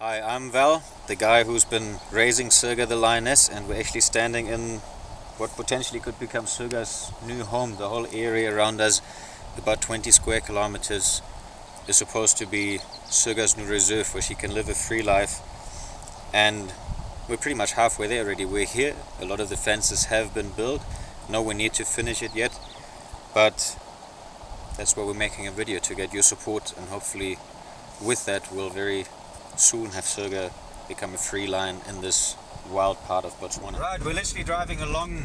Hi, I'm Val, the guy who's been raising SIRGA the Lioness, and we're actually standing in what potentially could become SIRGA's new home. The whole area around us, about 20 square kilometers, is supposed to be SIRGA's new reserve where she can live a free life. And we're pretty much halfway there already. We're here. A lot of the fences have been built. No, we need to finish it yet, but that's why we're making a video, to get your support, and hopefully with that we'll very soon have SIRGA become a free lion in this wild part of Botswana. Right, we're literally driving along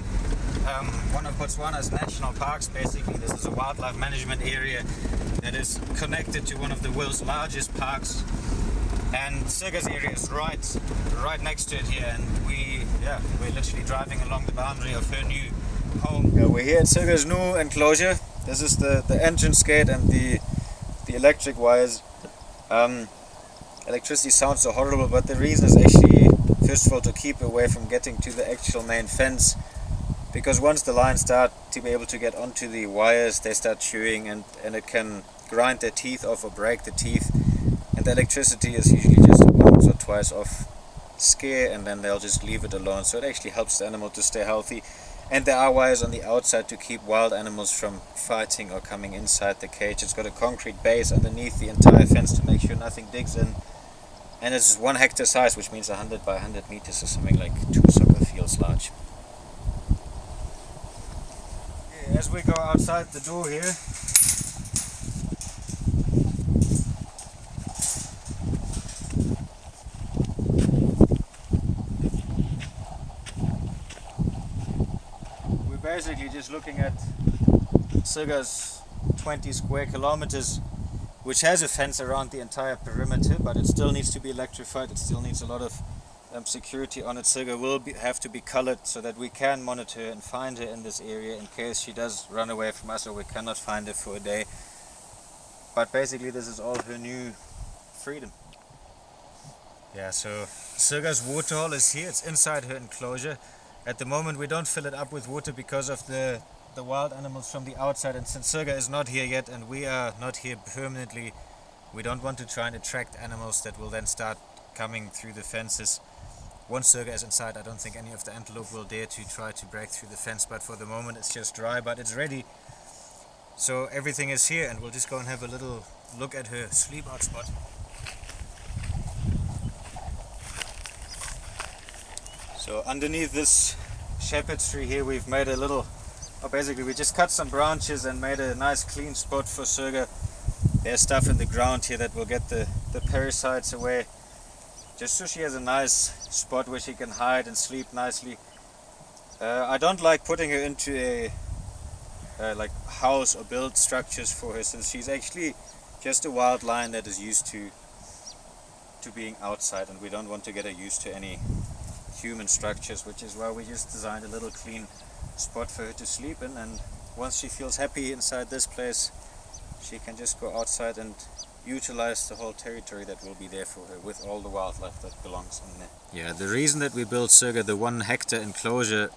one of Botswana's national parks. Basically, this is a wildlife management area that is connected to one of the world's largest parks, and SIRGA's area is right next to it here, and we're literally driving along the boundary of her new home. Yeah, we're here at SIRGA's new enclosure. This is the entrance gate and the electric wires. Electricity sounds so horrible, but the reason is actually, first of all, to keep away from getting to the actual main fence, because once the lions start to be able to get onto the wires, they start chewing, and it can grind their teeth off or break the teeth, and the electricity is usually just once or twice off scare, and then they'll just leave it alone. So it actually helps the animal to stay healthy. And there are wires on the outside to keep wild animals from fighting or coming inside the cage. It's got a concrete base underneath the entire fence to make sure nothing digs in. And it's 1 hectare size, which means 100 by 100 meters, is something like 2 soccer fields large. As we go outside the door here, we're basically just looking at SIRGA's 20 square kilometers, which has a fence around the entire perimeter, but it still needs to be electrified. It still needs a lot of security on it. SIRGA will have to be colored so that we can monitor and find her in this area in case she does run away from us or we cannot find her for a day. But basically this is all her new freedom. Yeah, so SIRGA's water hole is here. It's inside her enclosure. At the moment we don't fill it up with water because of the wild animals from the outside, and since SIRGA is not here yet and we are not here permanently, we don't want to try and attract animals that will then start coming through the fences. Once SIRGA is inside, I don't think any of the antelope will dare to try to break through the fence, but for the moment it's just dry, but it's ready. So everything is here, and we'll just go and have a little look at her sleep out spot. So underneath this shepherd's tree here, we've made a little, basically we just cut some branches and made a nice clean spot for SIRGA. There's stuff in the ground here that will get the parasites away, just so she has a nice spot where she can hide and sleep nicely. I don't like putting her into a like house or build structures for her, since she's actually just a wild lion that is used to being outside, and we don't want to get her used to any human structures, which is why we just designed a little clean spot for her to sleep in. And once she feels happy inside this place, she can just go outside and utilize the whole territory that will be there for her, with all the wildlife that belongs in there. Yeah, the reason that we built SIRGA the 1 hectare enclosure,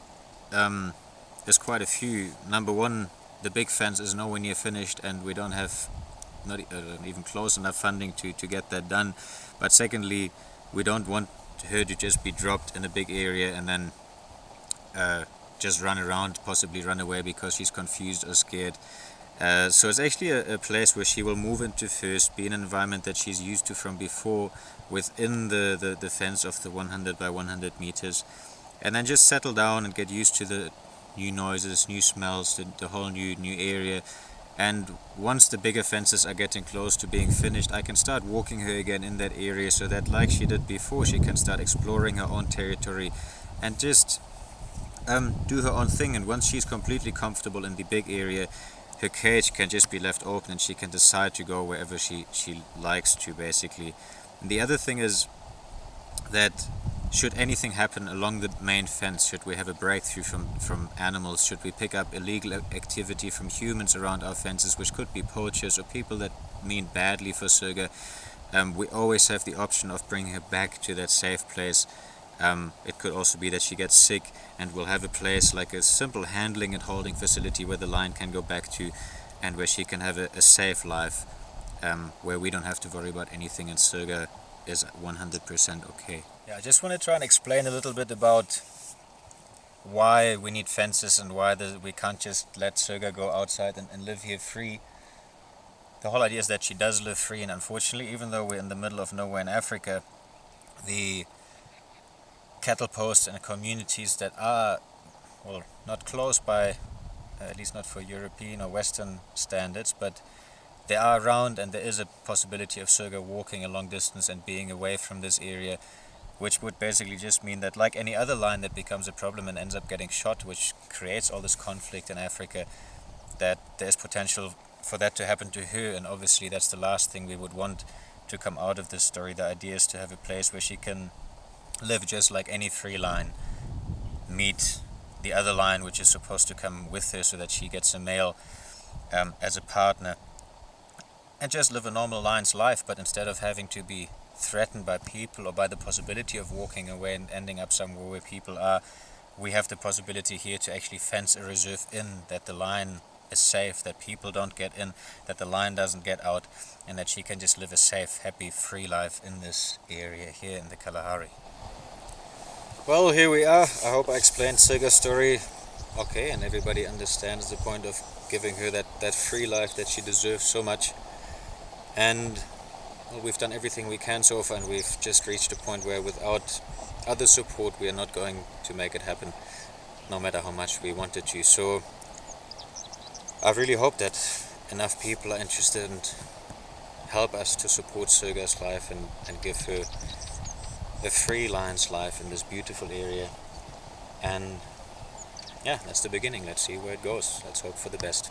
there's quite a few. Number one, the big fence is nowhere near finished, and we don't have not even close enough funding to get that done. But secondly, we don't want her to just be dropped in a big area and then just run around, possibly run away because she's confused or scared. So it's actually a place where she will move into first, be in an environment that she's used to from before, within the fence of the 100 by 100 meters, and then just settle down and get used to the new noises, new smells, the whole new area. And once the bigger fences are getting close to being finished, I can start walking her again in that area, so that, like she did before, she can start exploring her own territory and just do her own thing. And once she's completely comfortable in the big area, her cage can just be left open and she can decide to go wherever she likes to, basically. And the other thing is that should anything happen along the main fence, should we have a breakthrough from animals, should we pick up illegal activity from humans around our fences, which could be poachers or people that mean badly for SIRGA, we always have the option of bringing her back to that safe place. It could also be that she gets sick, and we'll have a place like a simple handling and holding facility where the lion can go back to, and where she can have a safe life, where we don't have to worry about anything, and SIRGA is 100% okay. Yeah, I just want to try and explain a little bit about why we need fences and why we can't just let SIRGA go outside and live here free. The whole idea is that she does live free, and unfortunately, even though we're in the middle of nowhere in Africa, the cattle posts and communities that are, well, not close by, at least not for European or Western standards, but they are around, and there is a possibility of SIRGA walking a long distance and being away from this area, which would basically just mean that, like any other lion that becomes a problem and ends up getting shot, which creates all this conflict in Africa, that there's potential for that to happen to her, and obviously that's the last thing we would want to come out of this story. The idea is to have a place where she can live just like any free lion, meet the other lion which is supposed to come with her so that she gets a male as a partner, and just live a normal lion's life, but instead of having to be threatened by people or by the possibility of walking away and ending up somewhere where people are, we have the possibility here to actually fence a reserve in, that the lion is safe, that people don't get in, that the lion doesn't get out, and that she can just live a safe, happy, free life in this area here in the Kalahari. Well, here we are. I hope I explained SIRGA's story okay, and everybody understands the point of giving her that free life that she deserves so much. And well, we've done everything we can so far, and we've just reached a point where without other support we are not going to make it happen, no matter how much we wanted to. So I really hope that enough people are interested and help us to support SIRGA's life and give her a free lion's life in this beautiful area. And yeah, that's the beginning. Let's see where it goes. Let's hope for the best.